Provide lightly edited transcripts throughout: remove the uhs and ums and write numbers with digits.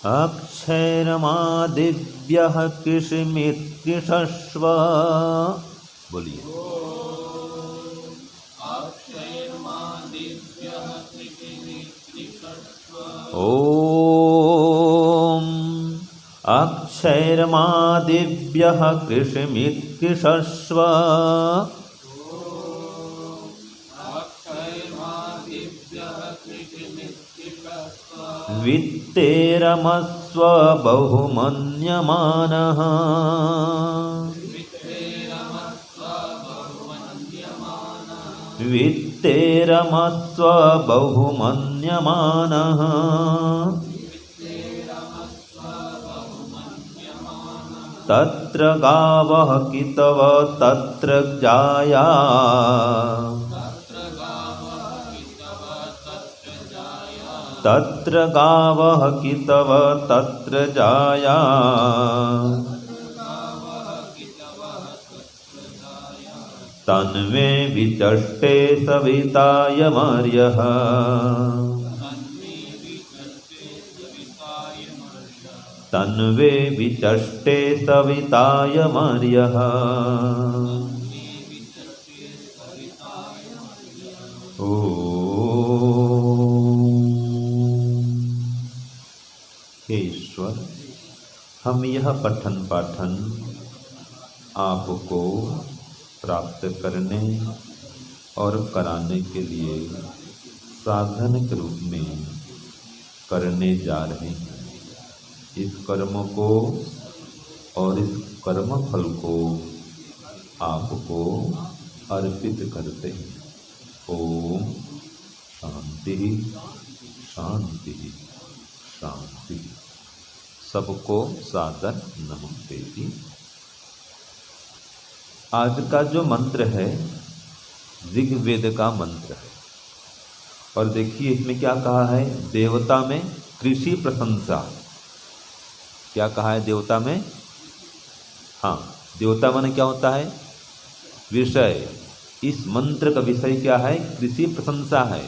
अक्षैरमादिभ्यः कृषिमित्कृषस्व। बोलिए। ओम अक्षैरमादिभ्यः कृषिमित्कृषस्व। वित्तेरमस्व बहुमन्यमानः। वित्तेरमस्व बहुमन्यमानः। तत्र गावः कितव तत्र जाया। तत्र गावः कितव तत्र जाया। तन्मे विचष्टे सविताय मर्यः। तन्वे विचष्टे सविताय मर्यः। हे ईश्वर, हम यह पठन पाठन आपको प्राप्त करने और कराने के लिए साधन के रूप में करने जा रहे हैं। इस कर्म को और इस कर्म फल को आपको अर्पित करते हैं। ओम शांति शांति शांति। सबको सादर नमस्ते जी। आज का जो मंत्र है ऋग्वेद का मंत्र है। और देखिए इसमें क्या कहा है। देवता में कृषि प्रशंसा। क्या कहा है देवता में? हाँ, देवता माने क्या होता है? विषय। इस मंत्र का विषय क्या है? कृषि प्रशंसा है,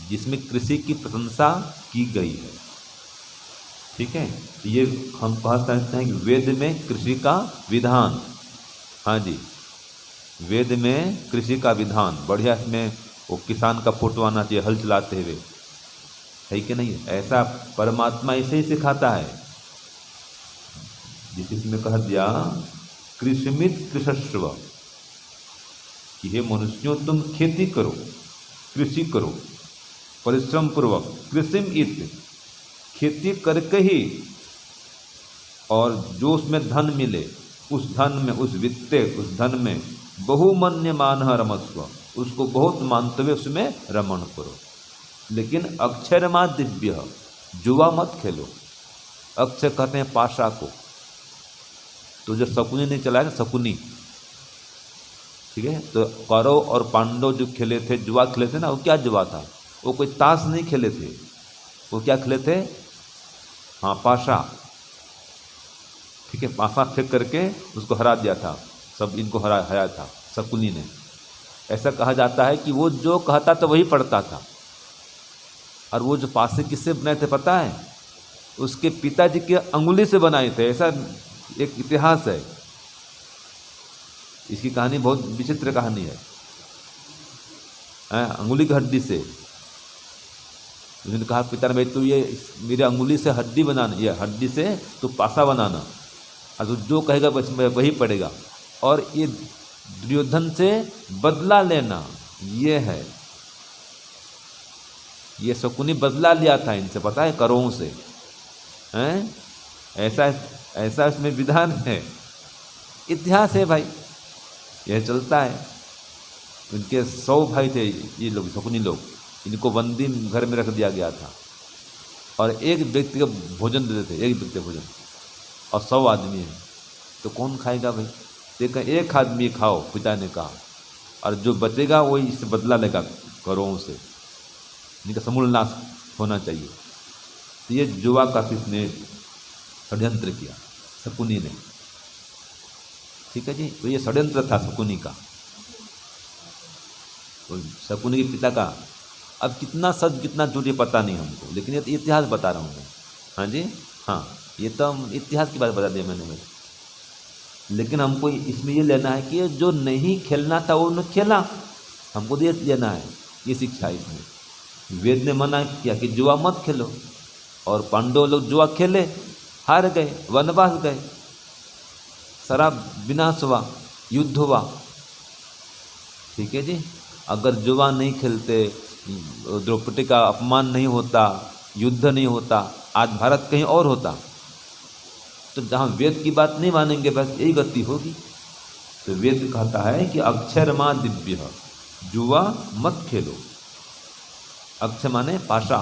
जिसमें कृषि की प्रशंसा की गई है। ठीक है, ये हम कह सकते हैं कि वेद में कृषि का विधान। हाँ जी, वेद में कृषि का विधान बढ़िया। इसमें वो किसान का फोटो आना चाहिए हल चलाते हुए, है कि नहीं? ऐसा परमात्मा ऐसे ही सिखाता है। जिसमें कह दिया कृषिमित कृषस्व, कि हे मनुष्यों तुम खेती करो, कृषि करो परिश्रम पूर्वक। कृषिम इत, खेती करके ही, और जो उसमें धन मिले उस धन में, उस वित्ते उस धन में बहुमन्यमान रमस्व, उसको बहुत मानते हुए उसमें रमण करो। लेकिन अक्षरमा दिव्य, जुआ मत खेलो। अक्षय कहते हैं पाशा को। तो जो शकुनी ने चलाया ना, शकुनी, ठीक है, तो कौरव और पांडव जो खेले थे, जुआ खेले थे ना, वो क्या जुआ था? वो कोई ताश नहीं खेले थे, वो क्या खेले थे? हाँ, पाशा। ठीक है, पाशा फेंक करके उसको हरा दिया था, सब इनको हराया था शकुनी ने। ऐसा कहा जाता है कि वो जो कहता था वही पढ़ता था। और वो जो पासे किससे बनाए थे पता है? उसके पिताजी के अंगुली से बनाए थे। ऐसा एक इतिहास है। इसकी कहानी बहुत विचित्र कहानी है। अंगुली की हड्डी से उसने कहा पिता ने, भाई तू ये मेरे अंगुली से हड्डी बनाना, ये हड्डी से तू पासा बनाना, और तू जो कहेगा बस वही पड़ेगा। और ये दुर्योधन से बदला लेना, ये है। ये शकुनी बदला लिया था इनसे, पता है, करों से। हैं? ऐसा इसमें विधान है, इतिहास है भाई, यह चलता है। इनके 100 भाई थे ये लोग, शकुनी लोग। इनको बंदी घर में रख दिया गया था, और एक व्यक्ति का भोजन देते थे, एक व्यक्ति भोजन, और 100 आदमी है, तो कौन खाएगा भाई? देखा, एक आदमी खाओ, पिता ने कहा, और जो बचेगा वही इससे बदला लेगा करों से। इनका समूल नाश होना चाहिए। तो ये जुआ का किसने षड्यंत्र किया? शकुनी ने। ठीक है जी, तो ये षड्यंत्र था शकुनी का, तो शकुनी के पिता का। अब कितना सच कितना झूठ ये पता नहीं हमको, लेकिन ये इतिहास बता रहा हूँ मैं। हाँ जी, हाँ, ये तो हम इतिहास की बात बता दी मैंने भाई। लेकिन हमको इसमें ये लेना है कि जो नहीं खेलना था वो न खेला, हमको ये लेना है, ये शिक्षा है इसमें। वेद ने मना किया कि जुआ मत खेलो, और पांडव लोग जुआ खेले, हार गए, वनवास गए, सारा विनाश हुआ, युद्ध हुआ। ठीक है जी, अगर जुआ नहीं खेलते, द्रौपदी का अपमान नहीं होता, युद्ध नहीं होता, आज भारत कहीं और होता। तो जहाँ वेद की बात नहीं मानेंगे बस यही गति होगी। तो वेद कहता है कि अक्षरमा दिव्य, जुआ मत खेलो। अक्षय माने पाशा,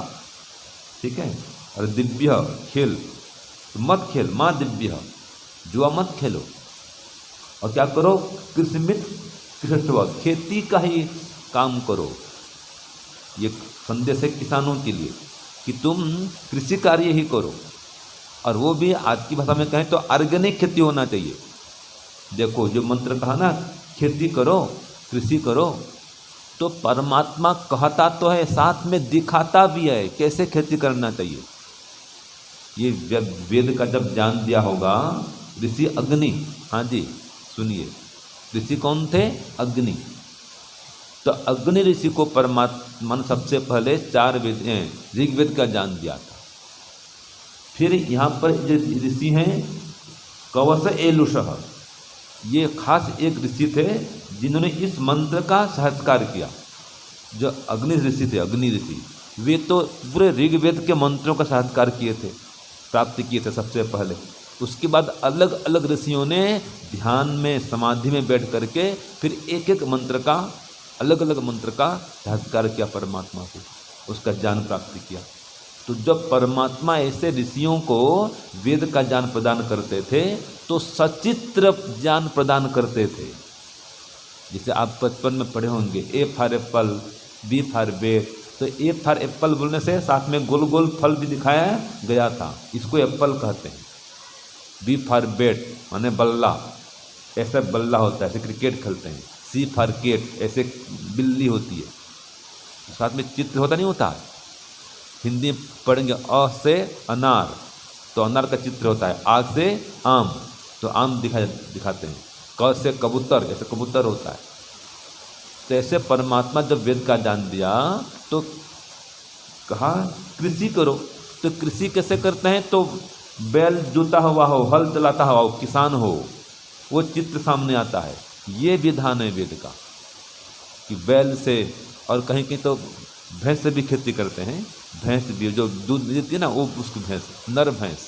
ठीक है, और दिव्य खेल, तो मत खेल, माँ दिव्य, जुआ मत खेलो। और क्या करो, कृषिमित कृषस्व, खेती का ही काम करो। ये संदेश है किसानों के लिए कि तुम कृषि कार्य ही करो, और वो भी आज की भाषा में कहें तो ऑर्गेनिक खेती होना चाहिए। देखो जो मंत्र कहा ना, खेती करो, कृषि करो, तो परमात्मा कहता तो है, साथ में दिखाता भी है कैसे खेती करना चाहिए। ये वेद का जब जान दिया होगा ऋषि अग्नि, हाँ जी सुनिए, ऋषि कौन थे, अग्नि। तो अग्नि ऋषि को परमात्मा ने सबसे पहले 4 वेद ऋग्वेद का ज्ञान दिया था। फिर यहाँ पर जो ऋषि हैं कवस एलुषः, ये खास एक ऋषि थे जिन्होंने इस मंत्र का साक्षात्कार किया। जो अग्नि ऋषि थे, अग्नि ऋषि, वे तो पूरे ऋग्वेद के मंत्रों का साक्षात्कार किए थे, प्राप्त किए थे सबसे पहले। उसके बाद अलग अलग ऋषियों ने ध्यान में, समाधि में बैठ करके फिर एक एक मंत्र का, अलग अलग मंत्र का साक्षात्कार किया परमात्मा को, उसका ज्ञान प्राप्त किया। तो जब परमात्मा ऐसे ऋषियों को वेद का ज्ञान प्रदान करते थे तो सचित्र ज्ञान प्रदान करते थे। जैसे आप बचपन में पढ़े होंगे, A for apple, B for bat. तो ए फॉर एप्पल बोलने से साथ में गोल गोल फल भी दिखाया गया था, इसको एप्पल कहते हैं। बी फॉर बेट माने बल्ला, ऐसा बल्ला होता है, ऐसे क्रिकेट खेलते हैं। सी फॉर केट, ऐसे बिल्ली होती है, साथ में चित्र होता नहीं होता। हिंदी में पढ़ेंगे, अ से अनार, तो अनार का चित्र होता है। आ से आम, तो आम दिखाते हैं। क से कबूतर, ऐसे कबूतर होता है। तो ऐसे परमात्मा जब वेद का ज्ञान दिया तो कहा कृषि करो। तो कृषि कैसे करते हैं, तो बैल जोता हुआ हो, हल चलाता हुआ हो, किसान हो, वो चित्र सामने आता है। ये विधान है वेद का कि बैल से, और कहीं कहीं तो भैंस से भी खेती करते हैं। भैंस भी जो दूध देती है ना, वो उसकी भैंस, नर भैंस,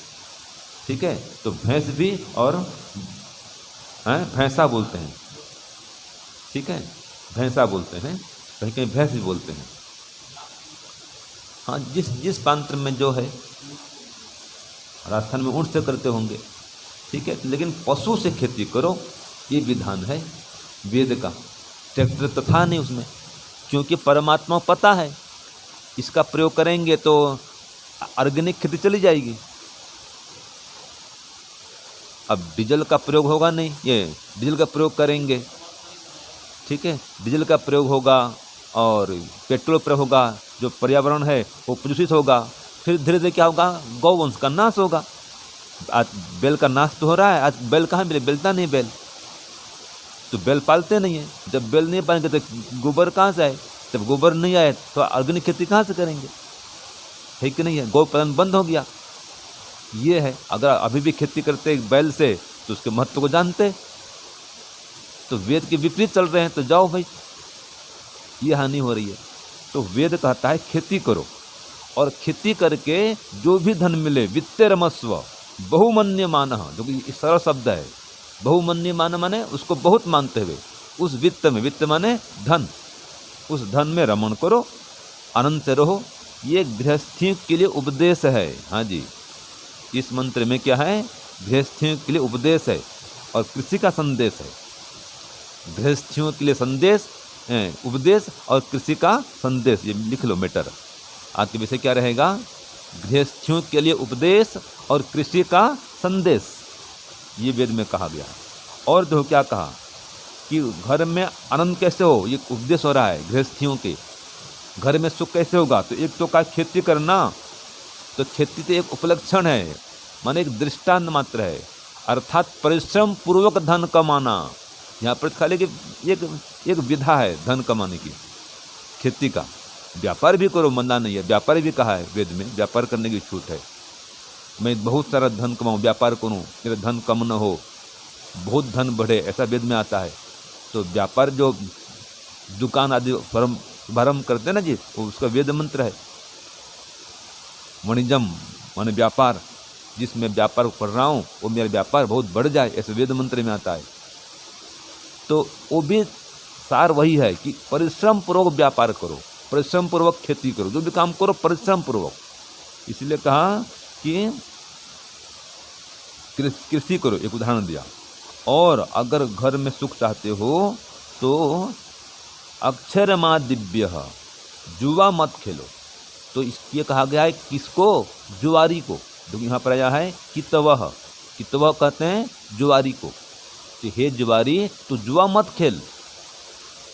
ठीक है। तो भैंस भी, और भैंसा बोलते हैं, ठीक है, भैंसा बोलते हैं, कहीं कहीं भैंस भी बोलते हैं। हाँ, जिस जिस प्रांत में जो है, राजस्थान में ऊँट से करते होंगे, ठीक है। लेकिन पशु से खेती करो, ये विधान है वेद का। ट्रैक्टर तो था नहीं उसमें, क्योंकि परमात्मा पता है इसका प्रयोग करेंगे तो ऑर्गेनिक खेती चली जाएगी। अब डीजल का प्रयोग होगा नहीं, ये डीजल का प्रयोग करेंगे, ठीक है, डीजल का प्रयोग होगा और पेट्रोल प्रयोग होगा, जो पर्यावरण है वो प्रदूषित होगा। फिर धीरे धीरे क्या होगा, गौवंश का नाश होगा। आज बैल का नाश तो हो रहा है, आज बैल कहाँ मिले, बेलता नहीं बैल, तो बैल पालते नहीं है। जब बैल नहीं पाएंगे तो गोबर कहाँ से आए, जब गोबर नहीं आए तो ऑर्गेनिक खेती कहाँ से करेंगे, है कि नहीं है। गौ पालन बंद हो गया। ये है, अगर अभी भी खेती करते बैल से तो उसके महत्व को जानते। तो वेद के विपरीत चल रहे हैं तो जाओ भाई, ये हानि हो रही है। तो वेद कहता है खेती करो, और खेती करके जो भी धन मिले, वित्ते रमस्व बहुमन्य मान, जो कि सरल शब्द है। बहुमन्य मान माने उसको बहुत मानते हुए, उस वित्त में, वित्त माने धन, उस धन में रमण करो, आनंद से रहो। ये गृहस्थियों के लिए उपदेश है। हाँ जी, इस मंत्र में क्या है, गृहस्थियों के लिए उपदेश है और कृषि का संदेश है। गृहस्थियों के लिए संदेश, उपदेश और कृषि का संदेश, ये लिख लो मैटर। आज के विषय क्या रहेगा, गृहस्थियों के लिए उपदेश और कृषि का संदेश, ये वेद में कहा गया। और जो क्या कहा कि घर में आनंद कैसे हो, ये उपदेश हो रहा है। गृहस्थियों के घर में सुख कैसे होगा, तो एक तो का खेती करना, तो खेती तो एक उपलक्षण है, माने एक दृष्टांत मात्र है, अर्थात परिश्रम पूर्वक धन कमाना। यहाँ पर खाली कि एक विधा है धन कमाने की, खेती का। व्यापार भी करो, मंदा नहीं है, व्यापार भी कहा है वेद में, व्यापार करने की छूट है। मैं बहुत सारा धन कमाऊँ, व्यापार करूँ, मेरा धन कम न हो, बहुत धन बढ़े, ऐसा वेद में आता है। तो व्यापार जो दुकान आदि शुभारंभ करते हैं ना जी, वो उसका वेद मंत्र है। वणिजम माने व्यापार, जिसमें व्यापार कर रहा हूँ वो मेरा व्यापार बहुत बढ़ जाए, ऐसे वेद मंत्र में आता है। तो वो भी सार वही है कि परिश्रम पूर्वक व्यापार करो, परिश्रम पूर्वक खेती करो, जो भी काम करो परिश्रम पूर्वक। इसलिए कहा कि कृषि करो, एक उदाहरण दिया। और अगर घर में सुख चाहते हो तो अक्षरमा दिव्य, जुआ मत खेलो। तो ये कहा गया है किसको? जुआरी को। जो यहाँ पर आया है कितवह, कितवह कहते हैं जुआरी को। तो हे जुआरी, तो जुआ मत खेल।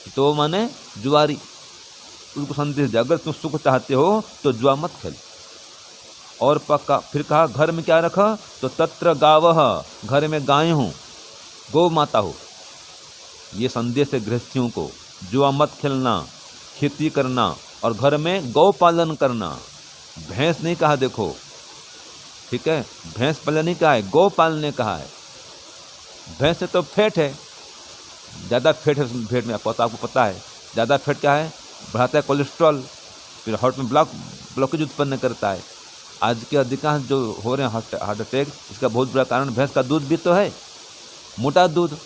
कितवह माने जुआरी, उनको संदेश दिया अगर तुम सुख चाहते हो तो जुआ मत खेल। और पक्का फिर कहा घर में क्या रखा? तो तत्र गावह, घर में गाय हो, गौ माता हो। ये संदेश है गृहस्थियों को, जुआ मत खेलना, खेती करना और घर में गौ पालन करना। भैंस नहीं कहा, देखो ठीक है, भैंस पालन नहीं कहा है, गौ पालने कहा है। भैंस से तो फैट है, ज़्यादा फैट है फैट में, आपको पता है ज़्यादा फैट क्या है? बढ़ाता है कोलेस्ट्रॉल, फिर हार्ट में ब्लॉकेज उत्पन्न करता है। आज के अधिकांश जो हो रहे हैं हार्ट अटैक, इसका बहुत बड़ा कारण भैंस का दूध भी तो है, मोटा दूध,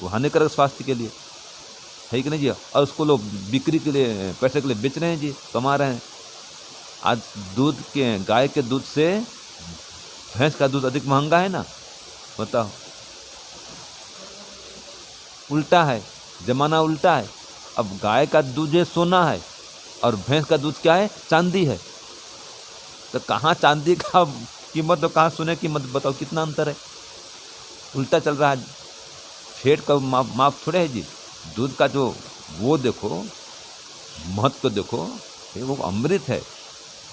वो हानिकारक स्वास्थ्य के लिए है कि नहीं जी। और उसको लोग बिक्री के लिए, पैसे के लिए बेच रहे हैं जी, कमा रहे हैं। आज दूध के, गाय के दूध से भैंस का दूध अधिक महंगा है ना, बताओ। उल्टा है, जमाना उल्टा है। अब गाय का दूध जो सोना है और भैंस का दूध क्या है? चांदी है। तो कहाँ चांदी का कीमत और कहाँ सोने की कीमत, बताओ कितना अंतर है। उल्टा चल रहा है। फेट का माप थोड़े है जी। दूध का जो वो देखो, महत्व तो देखो, वो अमृत है।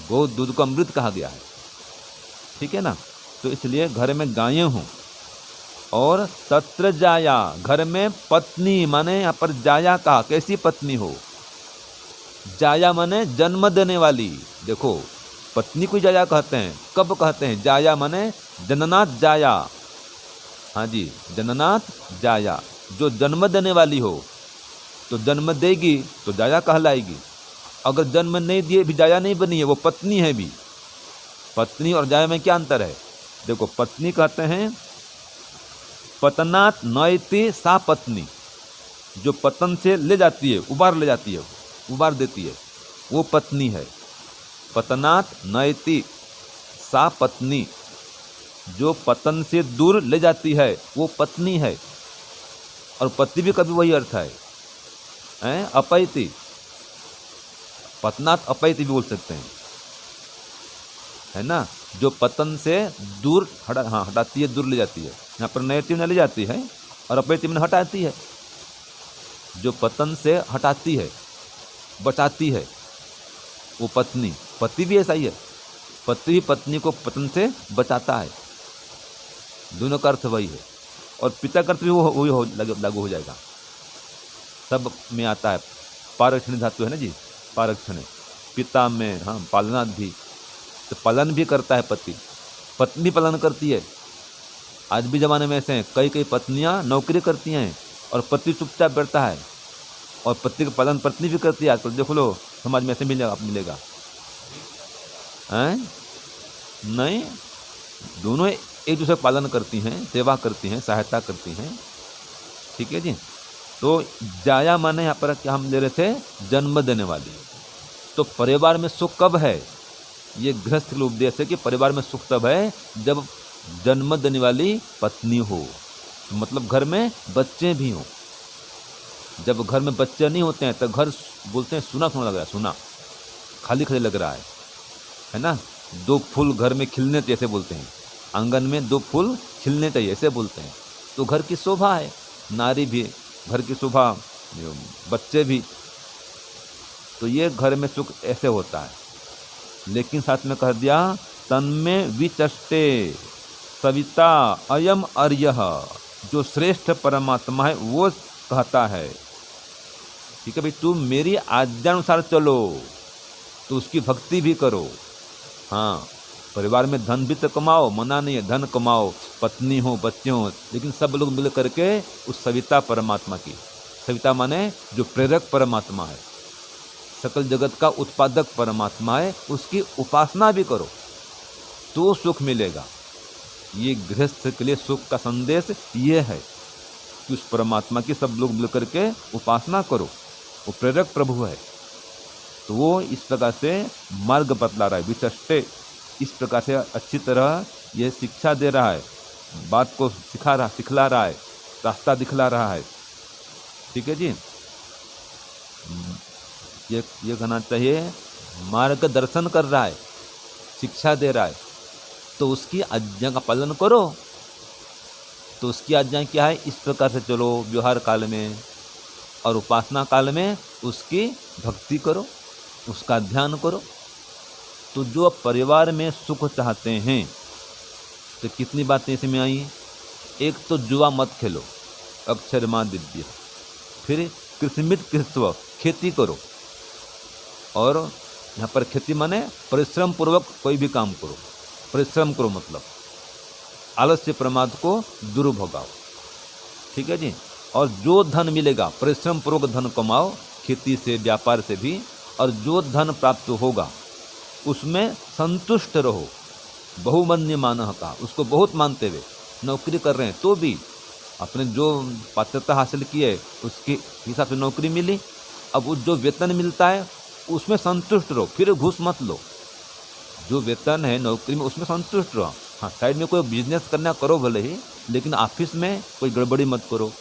गौ दूध को अमृत कहा गया है, ठीक है ना। तो इसलिए घर में गायें हों। और तत्र जाया, घर में पत्नी, माने यहाँ पर जाया कहा, कैसी पत्नी हो? जाया माने जन्म देने वाली। देखो पत्नी को जाया कहते हैं, कब कहते हैं? जाया माने जननाथ जाया, हाँ जी, जननाथ जाया, जो जन्म देने वाली हो। तो जन्म देगी तो जाया कहलाएगी। अगर जन्म नहीं दिए भी जाया नहीं बनी है, वो पत्नी है भी। पत्नी और जाया में क्या अंतर है? देखो पत्नी कहते हैं पतनात् नयति सा पत्नी, जो पतन से ले जाती है, उबार ले जाती है, उबार देती है, वो पत्नी है। पतनात् नयति सा पत्नी, जो पतन से दूर ले जाती है वो पत्नी है। और पति भी कभी वही अर्थ है, अपैति, पतनात् अपैति भी बोल सकते हैं, है ना। जो पतन से दूर हटाती है, दूर ले जाती है। यहाँ पर नयति में ले जाती है और अपैति में हटाती है। जो पतन से हटाती है, बचाती है, वो पत्नी। पति भी ऐसा ही है, पति भी पत्नी को पतन से बचाता है। दोनों का अर्थ वही है। और पिता का अर्थ भी वही लागू हो जाएगा, सब में आता है। पारक्षण धातु है ना जी, पारक्षण पिता में, हाँ, पालना भी, तो पालन भी करता है पति, पत्नी पालन करती है। आज भी ज़माने में ऐसे हैं, कई पत्नियां नौकरी करती हैं और पति चुपचाप बैठता है, और पति का पालन पत्नी भी करती है। आजकल देख लो समाज में ऐसे मिलेगा हैं? नहीं, दोनों एक दूसरे का पालन करती हैं, सेवा करती हैं, सहायता करती हैं, ठीक है जी। तो जाया माने यहाँ पर क्या हम ले रहे थे? जन्म देने वाली। तो परिवार में सुख कब है? ये गृहस्थ के उपदेश है कि परिवार में सुख तब है जब जन्म देने वाली पत्नी हो, मतलब घर में बच्चे भी हों। जब घर में बच्चे नहीं होते हैं तो घर बोलते हैं सुना सुना लग रहा है, सुना खाली खाली लग रहा है ना। दो फूल घर में खिलने चाहिए ऐसे बोलते हैं, आंगन में दो फूल खिलने चाहिए ऐसे बोलते हैं। तो घर की शोभा है, नारी भी घर की शोभा, बच्चे भी। तो ये घर में सुख ऐसे होता है। लेकिन साथ में कह दिया तन्मे विचष्टे सविता अयम अर्यः, जो श्रेष्ठ परमात्मा है वो कहता है, ठीक है भाई, तुम मेरी आज्ञानुसार चलो, तो उसकी भक्ति भी करो। हाँ, परिवार में धन भी तो कमाओ, मना नहीं है, धन कमाओ, पत्नी हो, बच्चे हो, लेकिन सब लोग मिल करके उस सविता परमात्मा की, सविता माने जो प्रेरक परमात्मा है, सकल जगत का उत्पादक परमात्मा है, उसकी उपासना भी करो तो सुख मिलेगा। ये गृहस्थ के लिए सुख का संदेश ये है कि उस परमात्मा की सब लोग मिल करके उपासना करो, वो प्रेरक प्रभु है। तो वो इस प्रकार से मार्ग बतला रहा है, विचष्टे, इस प्रकार से अच्छी तरह यह शिक्षा दे रहा है, बात को सिखला रहा है, रास्ता दिखला रहा है। ठीक है जी, ये कहना चाहिए मार्ग दर्शन कर रहा है, शिक्षा दे रहा है, तो उसकी आज्ञा का पालन करो। तो उसकी आज्ञा क्या है, इस प्रकार से चलो व्यवहार काल में, और उपासना काल में उसकी भक्ति करो, उसका ध्यान करो। तो जो परिवार में सुख चाहते हैं, तो कितनी बातें इसमें आई। एक तो जुआ मत खेलो, अक्षरमा दिव्य। फिर कृषिमित कृष्व, खेती करो, और यहाँ पर खेती माने परिश्रम पूर्वक कोई भी काम करो, परिश्रम करो मतलब आलस्य प्रमाद को दूर भगाओ। ठीक है जी, और जो धन मिलेगा परिश्रम पूर्वक धन कमाओ, खेती से, व्यापार से भी, और जो धन प्राप्त होगा उसमें संतुष्ट रहो। बहुमन्य मानह का, उसको बहुत मानते हुए नौकरी कर रहे हैं तो भी अपने जो पात्रता हासिल की है उसके हिसाब से नौकरी मिली, अब वो जो वेतन मिलता है उसमें संतुष्ट रहो, फिर घूस मत लो। जो वेतन है नौकरी में उसमें संतुष्ट रहो। हाँ, साइड में कोई बिजनेस करना करो भले ही, लेकिन ऑफिस में कोई गड़बड़ी मत करो,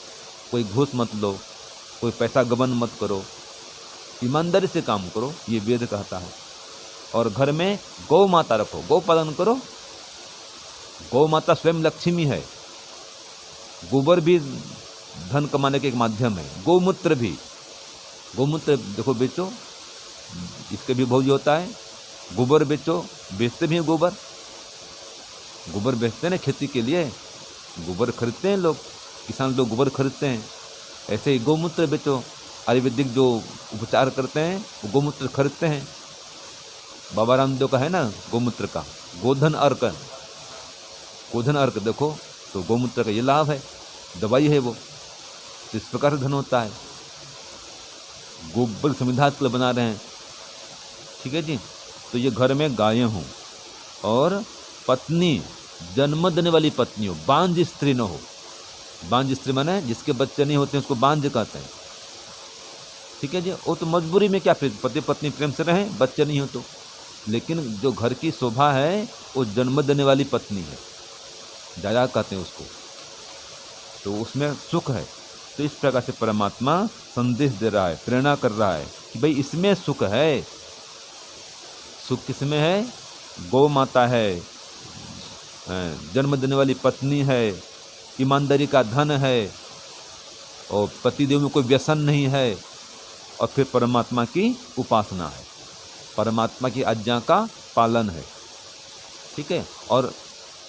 कोई घूस मत लो, कोई पैसा गबन मत करो, ईमानदारी से काम करो, ये वेद कहता है। और घर में गौ माता रखो, गौ पालन करो। गौ माता स्वयं लक्ष्मी है। गोबर भी धन कमाने के एक माध्यम है, गौमूत्र भी। गौमूत्र देखो बेचो, इसके भी भोज्य होता है। गोबर बेचो, बेचते भी हैं गोबर, गोबर बेचते हैं खेती के लिए, गोबर खरीदते हैं लोग, किसान लोग गोबर खरीदते हैं। ऐसे ही गौमूत्र बेचो, आयुर्वेदिक जो उपचार करते हैं वो गौमूत्र खरीदते हैं। बाबा रामदेव का है ना गौमूत्र का, गोधन अर्क, गोधन अर्क देखो, तो गौमूत्र का ये लाभ है, दवाई है वो। तो इस प्रकार से धन होता है। गोबर संविधा के लिए बना रहे हैं। ठीक है जी, तो ये घर में गायें हों, और पत्नी जन्म देने वाली पत्नी हो, बांझ स्त्री न हो। बांझ स्त्री माने जिसके बच्चे नहीं होते हैं उसको बांझ कहते हैं। ठीक है जी, वो तो मजबूरी में क्या, फिर पति पत्नी प्रेम से रहें, बच्चे नहीं हो तो। लेकिन जो घर की शोभा है वो जन्म देने वाली पत्नी है, जाया कहते हैं उसको, तो उसमें सुख है। तो इस प्रकार से परमात्मा संदेश दे रहा है, प्रेरणा कर रहा है कि भाई इसमें सुख है। सुख किसमें है? गौ माता है, जन्म देने वाली पत्नी है, ईमानदारी का धन है, और पतिदेव में कोई व्यसन नहीं है, और फिर परमात्मा की उपासना है, परमात्मा की आज्ञा का पालन है। ठीक है, और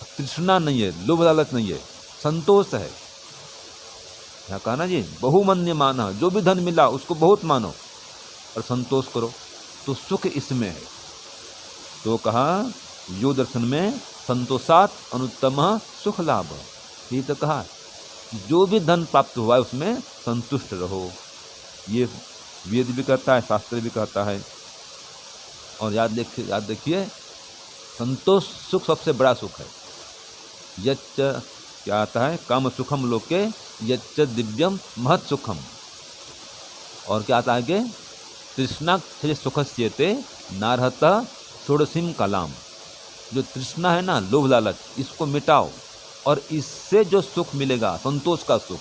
तृष्णा नहीं है, लोभ लालच नहीं है, संतोष है। क्या कहा ना जी, बहुमन्य माना, जो भी धन मिला उसको बहुत मानो और संतोष करो, तो सुख इसमें है। तो कहा यो दर्शन में संतोषात अनुत्तम सुख लाभ। ये तो कहा जो भी धन प्राप्त हुआ है उसमें संतुष्ट रहो। ये वेद भी कहता है, शास्त्र भी कहता है। और याद देखिए, संतोष सुख सबसे बड़ा सुख है। यच्च क्या आता है, काम सुखम लोके यच्च दिव्यम महत् सुखम। और क्या आता है आगे, तृष्णा सुखस्येते नारहत षोडशीम कलाम। जो तृष्णा है ना, लोभ लालच, इसको मिटाओ, और इससे जो सुख मिलेगा, संतोष का सुख,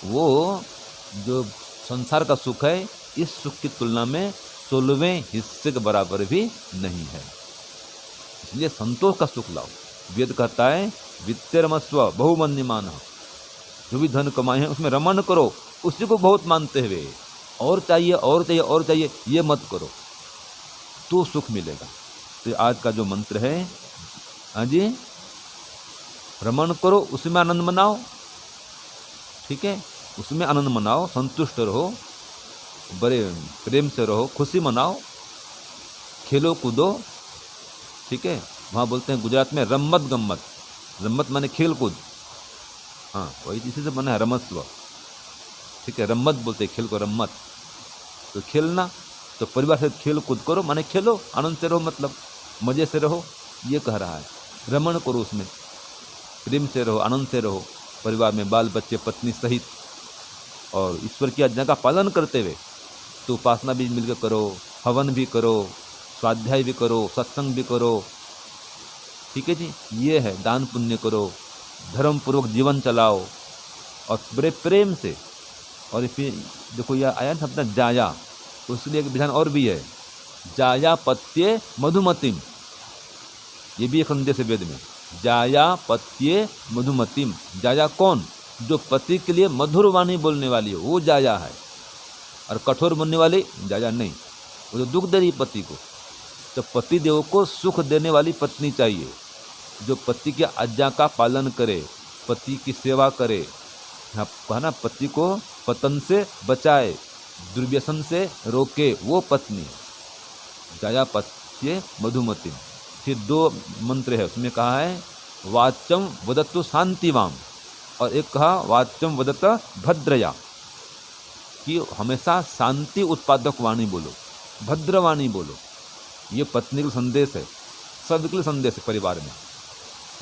वो जो संसार का सुख है, इस सुख की तुलना में 16वें हिस्से के बराबर भी नहीं है। इसलिए संतोष का सुख लाओ। वेद कहता है वित्तरमस्व बहुमन्यमान, जो भी धन कमाए हैं उसमें रमन करो, उसी को बहुत मानते हुए, और चाहिए और चाहिए और चाहिए ये मत करो, तो सुख मिलेगा। तो आज का जो मंत्र है, हाँ जी, रमण करो, उसमें आनंद मनाओ, ठीक है, उसमें आनंद मनाओ, संतुष्ट रहो, बड़े प्रेम से रहो, खुशी मनाओ, खेलो कूदो, ठीक है। वहाँ बोलते हैं गुजरात में रम्मत गम्मत, रम्मत माने खेल कूद, हाँ वही इसी से बना है रमस्व, ठीक है, रम्मत बोलते हैं खेल को, रम्मत तो खेलना, तो परिवार से खेल कूद करो माने खेलो, आनंद से रहो, मतलब मजे से रहो, ये कह रहा है। रमण करो, उसमें प्रेम से रहो, आनंद से रहो, परिवार में बाल बच्चे पत्नी सहित, और ईश्वर की आज्ञा का पालन करते हुए, तो उपासना भी मिलकर करो, हवन भी करो, स्वाध्याय भी करो, सत्संग भी करो, ठीक है जी, ये है, दान पुण्य करो, धर्म पूर्वक जीवन चलाओ, और बड़े प्रेम से। और फिर देखो यह आया ना अपना जाया, उसके लिए एक विधान और भी है, जाया पत्ये मधुमतिम, ये भी एक संदेश है वेद में, जाया पत्ये मधुमतिम। जाया कौन? जो पति के लिए मधुर वाणी बोलने वाली है, वो जाया है, और कठोर बोलने वाली जाया नहीं, वो जो दुख दे रही पति को। तो पति देव को सुख देने वाली पत्नी चाहिए, जो पति की आज्ञा का पालन करे, पति की सेवा करे, यहाँ कहा ना, पति को पतन से बचाए, दुर्व्यसन से रोके, वो पत्नी। जाया पत्ये मधुमति। फिर 2 मंत्र है, उसमें कहा है वाच्यम वदतु शांतिवाम, और एक कहा वाच्यम वदत भद्रया, कि हमेशा शांति उत्पादक वाणी बोलो, भद्र वाणी बोलो। ये पत्नी का संदेश है, सबके लिए संदेश है परिवार में।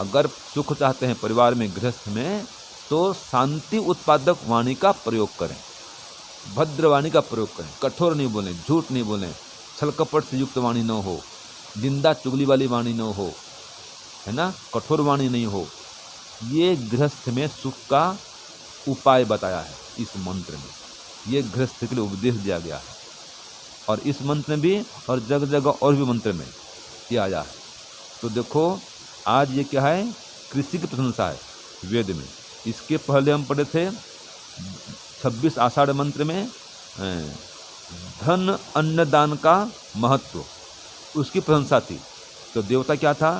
अगर सुख चाहते हैं परिवार में, गृहस्थ में, तो शांति उत्पादक वाणी का प्रयोग करें, भद्र वाणी का प्रयोग करें, कठोर नहीं बोलें, झूठ नहीं बोलें, छल कपट से युक्त वाणी न हो, निंदा चुगली वाली वाणी न हो, है ना, कठोर वाणी नहीं हो। ये गृहस्थ में सुख का उपाय बताया है इस मंत्र में, ये गृहस्थ के लिए उपदेश दिया गया है। और इस मंत्र में भी, और जगह जगह और भी मंत्र में किया आया है। तो देखो आज ये क्या है, कृषि की प्रशंसा है वेद में। इसके पहले हम पढ़े थे 26 आषाढ़ मंत्र में धन अन्नदान का महत्व, उसकी प्रशंसा थी। तो देवता क्या था,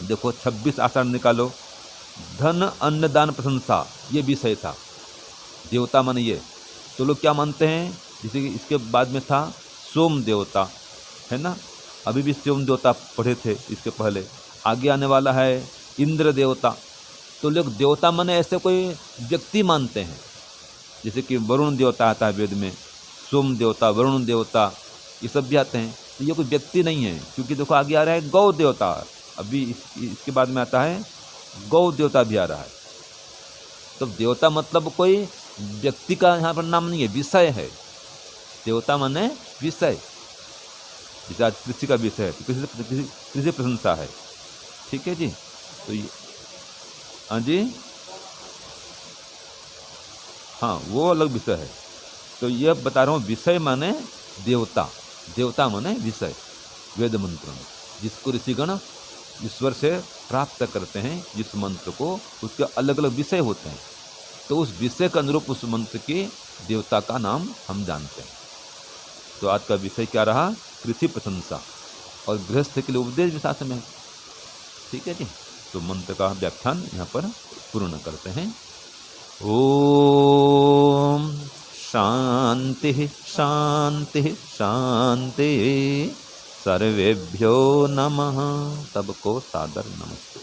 देखो 26 आषाढ़ निकालो, धन अन्नदान प्रशंसा, ये विषय था। देवता माने ये, तो लोग क्या मानते हैं, जैसे कि इसके बाद में था सोम देवता, है ना, अभी भी सोम देवता पढ़े थे इसके पहले। आगे आने वाला है इंद्र देवता। तो लोग देवता माने ऐसे कोई व्यक्ति मानते हैं, जैसे कि वरुण देवता आता है वेद में, सोम देवता, वरुण देवता, ये सब भी आते हैं। तो ये कोई व्यक्ति नहीं है, क्योंकि देखो आगे आ रहा है गौ देवता, अभी इसके बाद में आता है गौ देवता भी आ रहा है। तो देवता मतलब कोई व्यक्ति का यहाँ पर नाम नहीं है, विषय है। देवता माने विषय, जैसे आज कृषि का विषय है, कृषि प्रशंसा है, ठीक है जी। तो ये, हाँ जी, हाँ वो अलग विषय है। तो ये बता रहा हूँ, विषय माने देवता, देवता माने विषय वेद मंत्र में, जिसको ऋषिगण ईश्वर से प्राप्त करते हैं, जिस मंत्र को, उसके अलग अलग विषय होते हैं। तो उस विषय के अनुरूप उस मंत्र के देवता का नाम हम जानते हैं। तो आज का विषय क्या रहा, कृषि प्रशंसा, और गृहस्थ के लिए उपदेश भी साथ में, ठीक है जी। तो मंत्र का व्याख्यान यहाँ पर पूर्ण करते हैं। ओम शांति शांति शांति, सर्वेभ्यो नमः, सबको सादर नमस्ते।